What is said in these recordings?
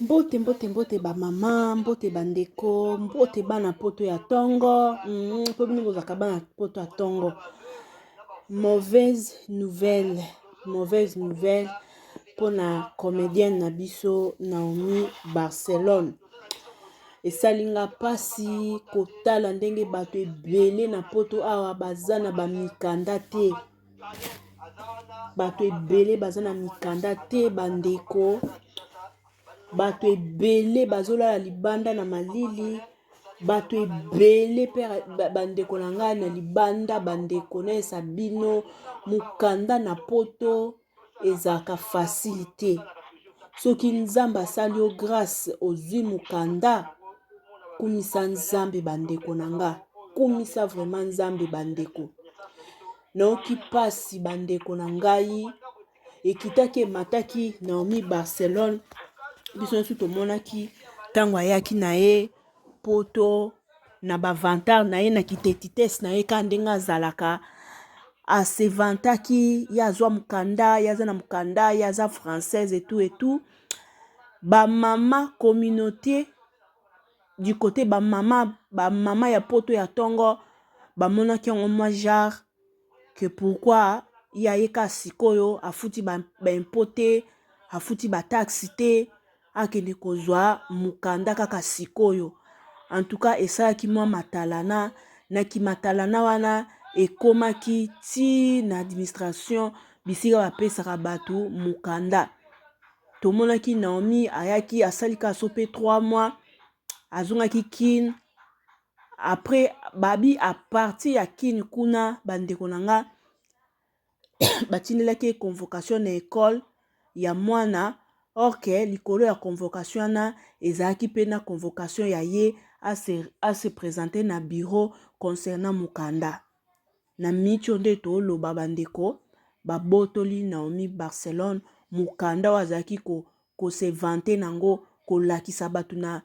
Mbote mbote mbote ba mama, mbote bandeko, mbote bana poto ya tongo. Po bino bozaka bana poto ya tongo. Mauvaise nouvelle pour na comédienne na biso Naomi Barcelone. Esalinga pasi kotala ndenge bato ebele na poto awa baza na bamikanda te. Bato ebele baza na mikanda te bandeko. Bato ebele bazolala libanda na malili. Bato ebele pe bandeko na ngai na libanda bandeko na esa bino mukanda na poto ezaka facilité. Soki nzambe asali yo grâce ozwi mukanda, kumisa nzambe bandeko na nga. Kumisa vraiment nzambe bandeko. Naoki pasi bandeko na ngai. Ekitaki emataki Naomi Barcelone. Biso nyoso tomonaki ntango ayaki na ye poto na bavantar na ye na kitetitese na ye ka ndenge azalaka. Asevantaki ye azwa mukanda, ye aza na mukanda, ye aza française et tout. Ba mama communauté du côté ba mama ya poto ya tongo bamonaki yango mwa genre que pourquoi ye ayeka sikoyo afuti ba impote, afuti ba taxi te, akende kozwa mukanda kaka sikoyo. En tout cas esalaki mwa matalana na kimatalana wana ekomaki ti na administration bisika bapesaka bato mukanda. Tomonaki Naomi ayaki asalika so pe 3 mois azongaki kin. Après babi a partir ya kin kuna bandeko na nga batindelaki convocation na école ya mwana. Or que likolo ya convocation wana ezalaki pe na convocation ya ye a se présenter na bureau concernant mukanda. Na micho nde toloba bandeko babotoli Naomi Barcelone mukanda wazaki ko se vanter nango kolakisa bato na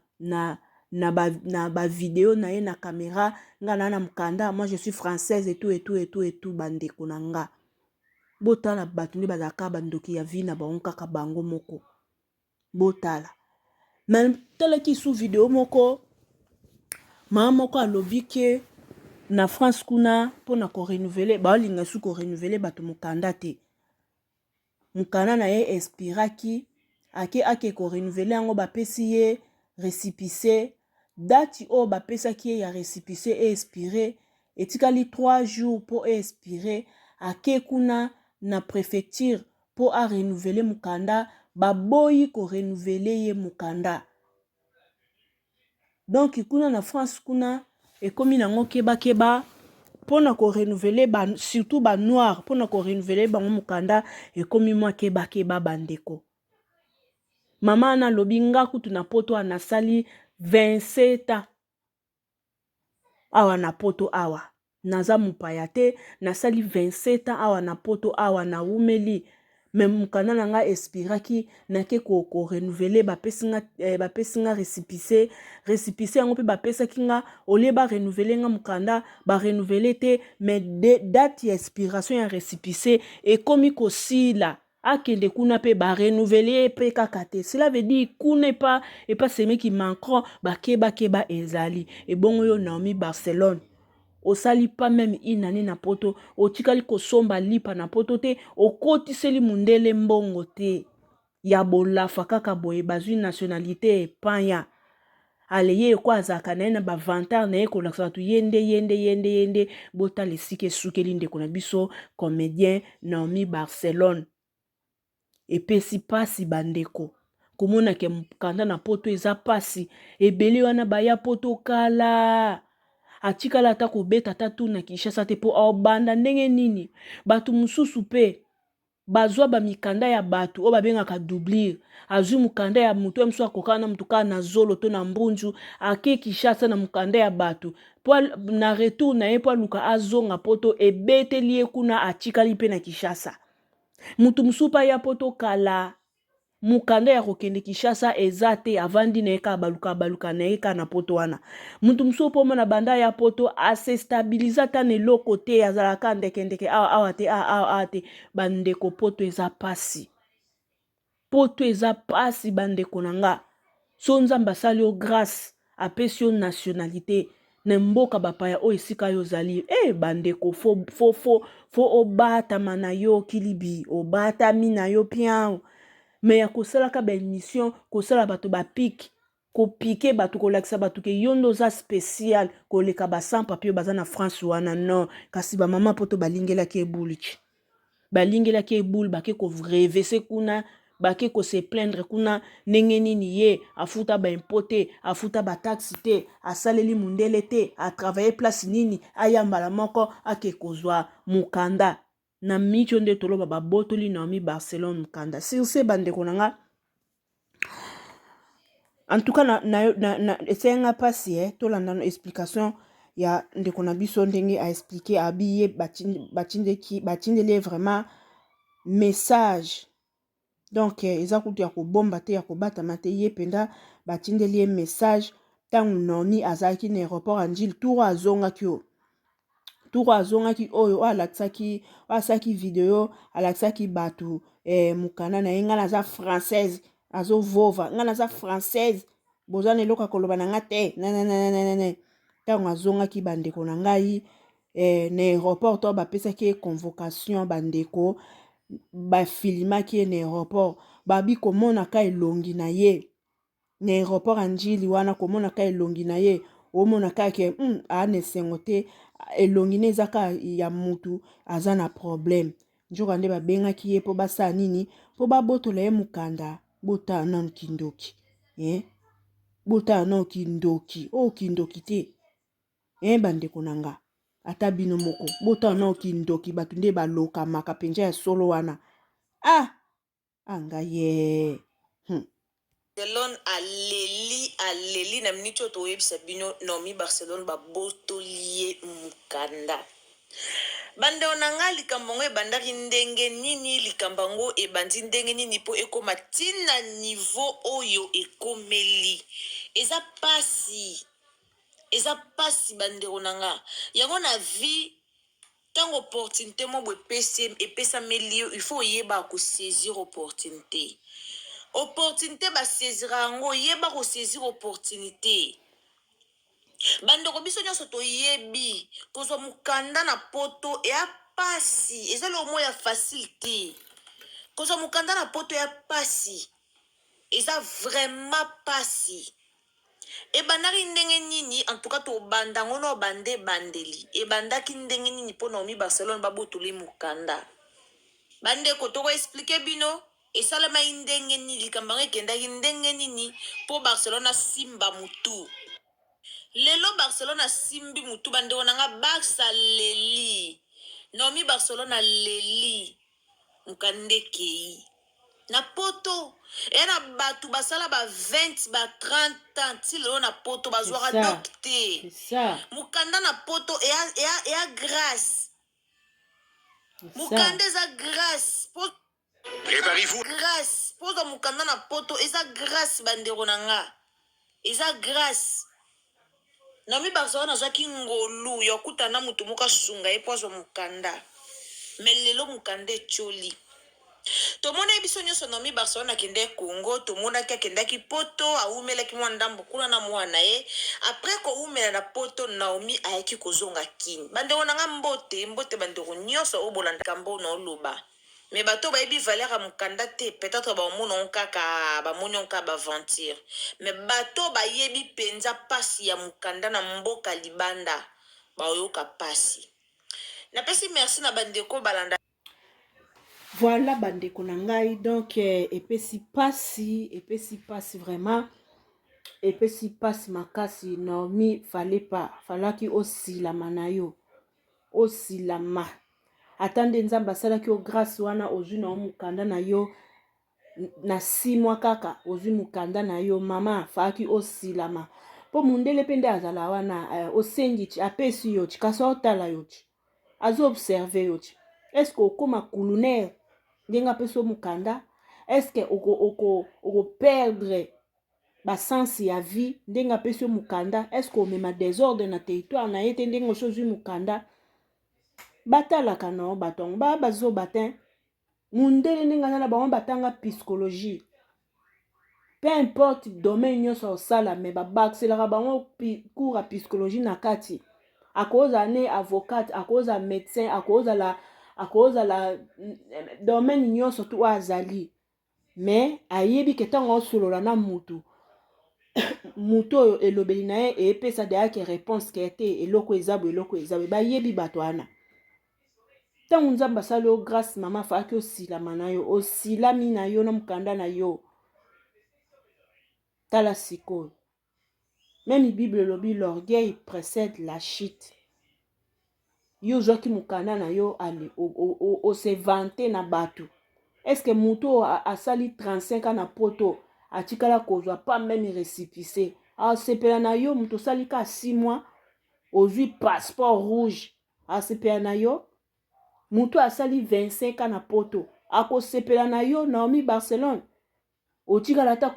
ba vidéo na ye na caméra nga na mukanda, moi je suis française et tout bandeko na nga. Botala bato nde bazaka bandoki ya vie na bango kaka bango moko. Botala. Mais talaki sous vidéo moko mama moko alobi ke na France kuna pona ko renouveler baolinga su ko renouveler bato mukanda te. Mukanda na ye expiraki ake ko renouveler yango bapesi ye récépissé. Dati o bapesaki ye ya récépissé expiré etikali 3 jours pour expirer. Ake kuna na préfecture pour a renouveler mukanda baboyi ko renouveler ye mukanda. Donc kuna na France kuna ekomi nango keba pona ko renouveler surtout ba noir pona ko renouveler bango mukanda ekomi mwa keba bandeko. Mama na lobi nga kutu na poto anasali 27 ans. Awa na poto awa naza mupaya te nasali 27 ans awa na poto awa na umeli. Mais mukanda na nga expiraki nake ko renouveler bapesi nga récépissé yango pe bapesaki nga olie ba renouveler nga mukanda ba renouveler te, mais date ya expiration ya récépissé ekomi kosila akende kuna pe ba renouveler pe kaka te. Cela veut dire kuna et pas semeki Macron bakeba ezali. Et bongo yo Naomi Barcelone osali pas même une année na poto otikali kosomba lipa na poto te okotiseli mundele mbongo te ya bolafa kaka boye bazwi nationalité epanya aleye kwa azaka na ba vantar na ko laksa tu yende bota lesike sukeli ndeko na biso comédien Naomi Barcelone. Epesi pasi bandeko komona ke mukanda na poto eza pasi ebele wana baya poto kala atikala ata kobeta tatu na Kinshasa te po obanda ndenge nini bato mususu pe bazwa ba mikanda ya bato o babengaka doublure azwi mukanda ya mutu ya musu akokana na mutu kaka na zolo to na mbunju ake Kinshasa na mukanda ya bato po na retour na ye po aluka azonga poto ebeteli ye kuna atikali pe na Kinshasa. Mutu musu pa ya poto kala mukanda ya kokende Kinshasa eza te avandi na eka baluka na eka na poto wana. Mutu musu po mona banda ya poto ase stabiliza ta ne loko te azalaka ndeke awa te bandeko poto eza pasi. Poto eza pasi bandeko na nga. so nzambe asali yo grâce apesi yo nationalité na mboka bapaya oyo esika yo ozali bandeko fo obatama na yo kilibi obatami na yo pian me ya kosalaka baémission kosala bato bapike kopike bato kolakisa bato ke yo nde oza spécial koleka basan papier oyo baza na France wana non kasi bamama poto balingelaki ebuliki balingelaki ebulu bake korevese kuna bake kose plaindre kuna ndenge nini ye afuta baimpo te afuta bataxi te asaleli mundele te atravaille place nini aya mbala moko ake kozwa mukanda na micho nde toloba babotoli Naomi Barcelone mukanda sirse bandeko na nga en tout cas esenga pasi tolanda na explication ya ndeko na biso ndenge a expliquer abiye batindeli vraiment message donc eza kutu ya kobomba te ya kobatama te ye penda batindeli ye message ntango Naomi azalaki na aéroport ya Njili turo azongaki oyo asalaki video alakisaki bato mukanda na ye ngai naza française azovova ngai naza française boza na eloko ya koloba na nga te nananananana ntango azongaki bandeko na ngai na aéroport to bapesaki ye convocation bandeko bafilimaki ye na aéroport babi komonaka elongi na ye na aéroport ya Njili wana komonaka elongi na ye omonaka ke aana esengo te elongi ne ezaka ya mutu aza na problème njoka nde babengaki ye mpo basala nini mpo babotola ye mukanda botala nanu kindoki botala nanu kindoki oyo kindoki te bandeko na nga ata bino moko botala nanu kindoki bato nde balokamaka mpenza ya solo wana ngai ye Barcelone aleli na minute oyo toyebisa bino Naomi Barcelone babotoli ye mukanda bandeko na nga likambo ngo ebandaki ndenge nini likambo ngo ebandi ndenge nini mpo ekoma ntina niveau oyo ekomeli eza pasi bandeko na nga yango na vie ntango opportunité mo bo epesameli yo il faut oyeba kosaisir opportunité basaisira yango yeba kosaisir opportunité bandeko biso nyonso toyebi kozwa mukanda na poto eya pasi eza lomo ya facile te kozwa mukanda na poto ya pasi eza vraiment pasi ebandaki ndenge nini en tout cas tobanda ngo na bande bandeli ebandaki ndenge nini mpo Naomi Barcelone babotoli mukanda bandeko toko expliquer bino esalama ndenge nini likambo ekendaki ndenge nini mpo Barcelone asimba mutu lelo Barcelone asimbi mutu bandeko nanga Barça leli Naomi Barcelone leli mukande kei na poto na batu basala ba 20 ba 30 ans ti lelo na poto bazwaka docte mukanda na poto eya grâce mukanda eza grâce grâce pozo mukanda na poto eza grâce bandeko na nga eza grâce Naomi Barcelone azwaki ngolu ya kutana mutu moko asunga ye pozo mukanda me lelo mukanda etioli tomona biso nyonso Naomi Barcelone akende Congo tomonaki akendaki poto aumelaki mwa ndambo kuna na mwana ye après koumela na poto Naomi ayaki kozonga kini bandeko na nga mbote bandeko nyonso obolanda kambo na oloba me bato bayebi valeur ya mukanda te peut-être bamona kaka bamoni onka baventure me bato bayebi penza pasi ya mukanda na mboka libanda bayoka pasi napesi merci na bandeko balanda. Voilà bandeko na ngai donc epesi pasi vraiment epesi pasi makasi Naomi falaki osilama na yo osilama ata nde nzambe asalaki yo grâce wana ozwi na mukanda na yo na 6 mois kaka ozwi mukanda na yo mama falaki osilama mpo mundele mpe nde azala wana osengi ti apesi yo ti kasi otala yo ti azo observe yo ti eske okoma culinaire ndenge apesi yo mukanda eske okoperdre basansi ya vie ndenge apesi yo mukanda eske omema désordre na territoire na ye te ndenge osi ozwi mukanda batalaka na bato yango bazoba te mundele ndenge aza na bango batanga psychologie peu importe domaine nyonso osala me babakiselaka bango cours ya psychologie na kati akozala ne avocate akozala médecin akozala domaine nyonso tu oyo azali me ayebi ke ntango osolola na mutu oyo elobeli na ye eyepesa deyake réponse ke te eloko eza boye bayebi bato wana ntango nzambe asali yo grâce mama faaki osilama na yo osilami na yo na mokanda na yo tala sikoyo meme bible elobi l'orgueil précède la chute yo ozwaki mokanda na yo ose vante na bato eske mutu oyo asali 35 ans na poto atikala kozwa pa meme récipicé asepela na yo mutu osali ka 6 mois ozwi passeport rouge asepela na yo mutu asali 25 ans na poto akosepela na yo Naomi Barcelone otikala ata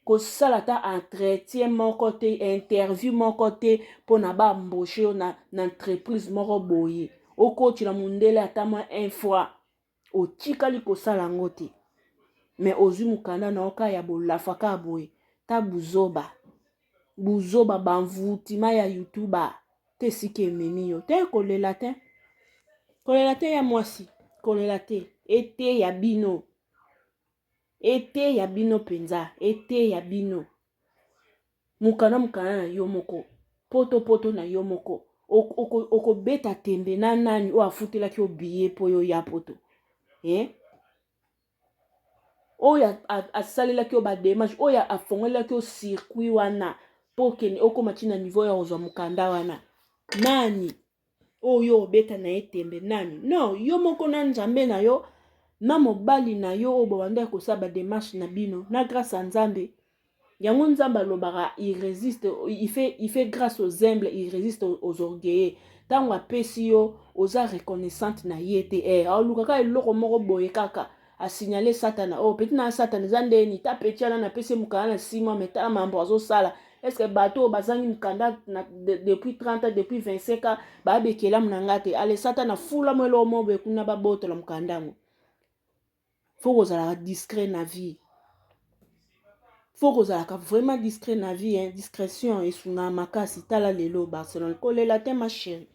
kosala ta entretien moko te interview moko te mpona baembauche yo na entreprise moko boye okotila mundele ata mwa 1 fois otikali kosala yango te me ozwi mokanda na oka ya bolafaka boye ta buzoba bamvutima ya youtuber te sika ememi yo te kolela te ya mwasi kolela te ete ya bino penza ete ya bino mokanda na yo moko poto na yo moko okobeta tembe na nani oyo afutelaki obiye po yo ya poto oyo asalelaki yo bademage oyo afongolelaki yo circuit wana po okende okoma ntina niveau ya kozwa mokanda wana nani oyo obeta na ye tembe nani no yo moko na nzambe na yo na mobali na yo oyo bobanda kosala bademarshe na bino na grâce à nzambe yango nzambe alobaka il fait grâce aux humbles il résiste aux orgueilleux ntango apesi yo oza reconnaissante na ye te alukaka eloko moko boye kaka asignale satana peti na satana eza ndeni ta peti wana napesi mokanda na 6 mois metala mambo azosala eske bato oyo bazangi mokanda depuis 30 ans depuis 25 ans babekelamu na nga te ale satana fulamu eloko moko boye kuna babotola mokanda yango faut kozalaka discret na vie faut kozalaka vraiment discret na vie discrétion esungaka makasi tala lelo Barcelone kolela te ma chérie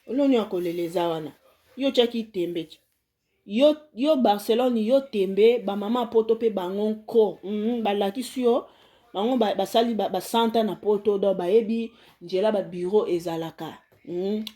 oloni ya kolela eza wana yo tiaki tembe yo Barcelone yo tembe bamama poto mpe bango nko balakisi yo bango basali basanta na poto do bayebi nzela babiro ezalaka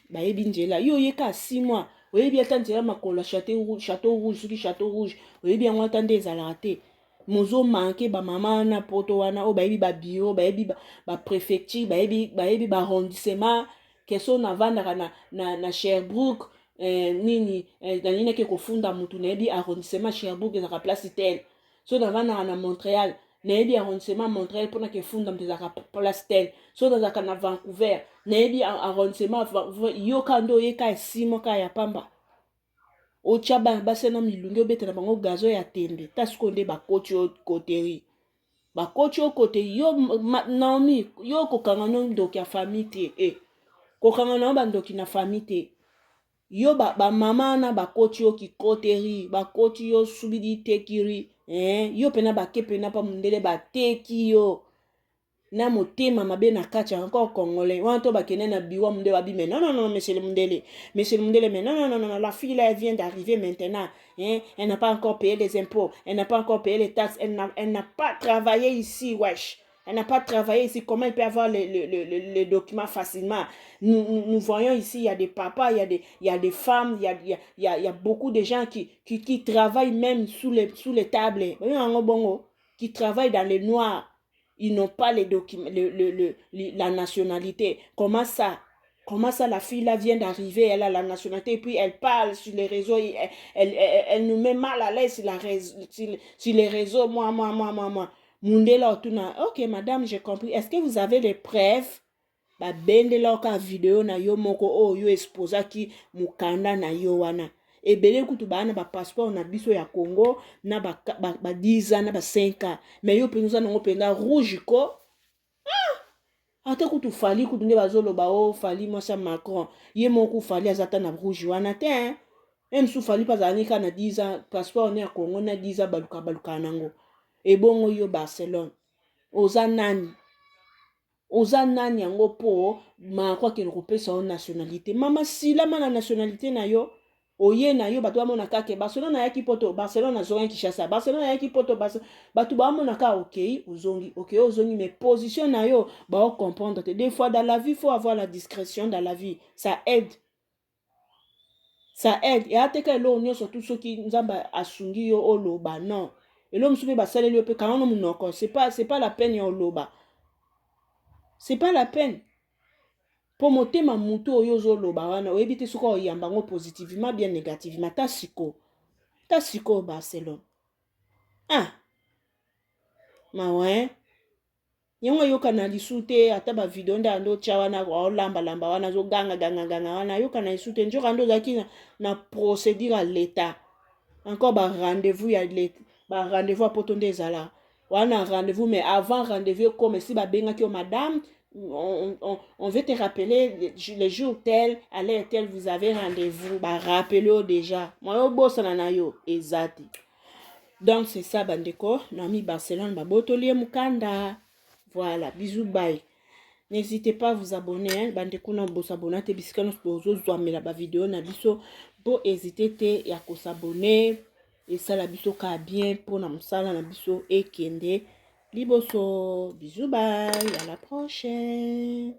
bayebi nzela yo oyeka 6 mois oyebi ata nzela makolo chateau rouge soki chateau rouge oyebi yango ata nde ezalaka te mozo manke bamama na poto wana oyo bayebi babiro bayebi bapréfecture bayebi baarrondissement keso navandaka na Sherbrooke nini naninaki kofunda mutu nayebi arrondissement Sherbrooke ezaka place tel so navandaka na Montréal nayebi arrondissement Montréal mpona kefunda mutu ezaka place tel so nazaka na Vancouver nayebi arrondissement yoka nde oyeka esimo ka ya pamba otia base na milungi obeta na bango gazo ya tembe tasiko nde bakoti yo koteri yo Naomi yo kokanga no ndoki ya famille te kokanga na bandoki na famille te yo bamama na bakoti yo kikoteri bakoti yo subidi tekiri yo pena bake pena pa mundele bateki yo na motema mabe na kati encore congolais wana to bakene na biwa mundele babi mais non monsieur le mundele mais non la fille là elle vient d'arriver maintenant elle n'a pas encore payé les impôts elle n'a pas encore payé les taxes elle n'a pas travaillé ici wesh. Elle n'a pas travaillé ici. Comment elle peut avoir les documents facilement? Nous voyons ici, il y a des papas, il y a des femmes, il y a beaucoup de gens qui travaillent même sous les tables. Qui travaillent dans le noir. Ils n'ont pas les documents, la nationalité. Comment ça, la fille là vient d'arriver, elle a la nationalité, et puis elle parle sur les réseaux, elle nous met mal à l'aise sur les réseaux, moi. Mundela otuna, ok madame, j'ai compris. Est-ce que vous avez les preuves? Ba bendela oka video na yo moko o yo exposa ki mukanda na yo wana. Ebele kutu ba na ba passeport na biso ya Congo na ba 10 ans na ba 5 ans. Mais yo penuza nango penga rouge ko. Ata kutu fali kutu nde bazolo ba o fali mwasa Macron. Ye moko fali azata na rouge wana te. même si fali pas anika na 10 ans passeport ne Congo na 10 ans baluka nango ebongo yo Barcelone oza nani yango po ma kwa ke kopesa o nationalité mama silama na nationalité na yo oye na yo bato bamona kake Barcelone yaki poto Barcelone azongi Kinshasa Barcelone yaki poto bato bamona ka ozongi mais position na yo ba comprendre que des fois dans la vie il faut avoir la discrétion dans la vie ça aide et ateka elo nyonso tout soki nzamba asungi yo oloba non elo msupe basaleli yo pe kanano munoko c'est pas la peine ya oloba c'est pas la peine po motema mutu oyo ozoloba wana oyebi te soki oyamba ngo positivement bien négativement ta siko Barcelone mawe yango yoka na lisu te ata ba video nda ndo tia wana olamba wana zo ganga wana yoka na lisu te njoka ndo zaki na procédure à l'état encore ba rendez-vous ya l'état ba rendez-vous à poto nde ezala wana rendez-vous mais avant rendez-vous comme si ba benga ki o madame on veut te rappeler le jour tel à l'heure tel vous avez rendez-vous ba rappeler déjà moi bosana na yo ezati. Donc c'est ça bandeko nami Barcelone babotoli mukanda. Voilà, bisous, bye. N'hésitez pas à vous abonner, hein. Bandeko na bo s'abonner, te bisika no bozo zwamela ba vidéo na biso, bo hésiter te ya ko s'abonner et ça la biso ka bien pour na musala na biso ekende. Liboso, bisous, bye, à la prochaine.